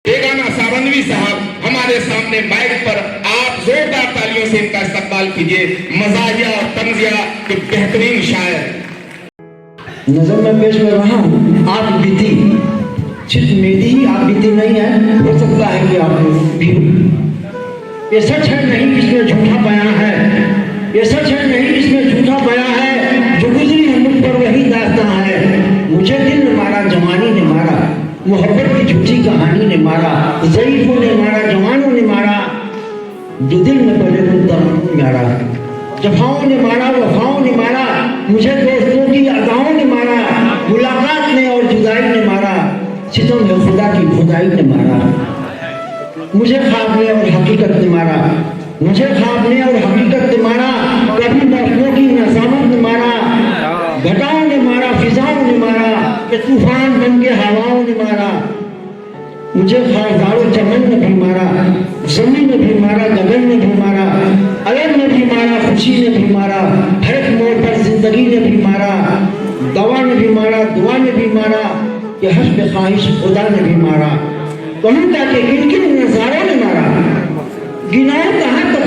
بیگانہ سارنوی صاحب ہمارے سامنے مائک پر آپ زوردار تالیوں سے ان کا استقبال کیجئے، مزاحیہ اور طنزیہ کے بہترین شاعر۔ نظر میں پیش کر رہا ہوں آپ بیتی، صرف میری ہی آپ بیتی نہیں ہے، ہو سکتا ہے کہ آپ بھی یہ سچ ہے نہیں اس میں جھوٹا بیان ہے، یہ سچ ہے نہیں اس میں جھوٹا بیان ہے، جو گزری ہے مجھ پر وہی داستان ہے، مجھے دل نے مارا جوانی نے مارا، محبت کی جھوٹی کہانی نے مارا، ضعیفوں نے مارا جوانوں نے مارا، جو دل میں پڑے تو دم مارا، جفاؤں نے مارا وفاؤں نے مارا، مجھے دوستوں کی اداؤں نے مارا، ملاقات نے اور جدائی نے مارا، ستم ہے خدا کی خدائی نے مارا، مجھے خواب نے اور حقیقت نے مارا، مجھے خواب نے اور حقیقت نے مارا، کبھی موسموں کی نظامت نے مارا، گھٹاؤں نے مارا فضاؤں نے مارا، کہ طوفان بن کے ہواؤں نے مارا، مجھے خاردار و چمن نے بھی مارا، زمین نے بھی مارا گگن نے بھی مارا، علم نے بھی مارا خوشی نے بھی مارا، ہر ایک موڑ پر زندگی نے بھی مارا، دوا نے بھی مارا دعا نے بھی مارا، کہ حسب خواہش خدا نے بھی مارا، کہوں تاکہ کن کن نظاروں نے مارا، گناؤں کہاں تک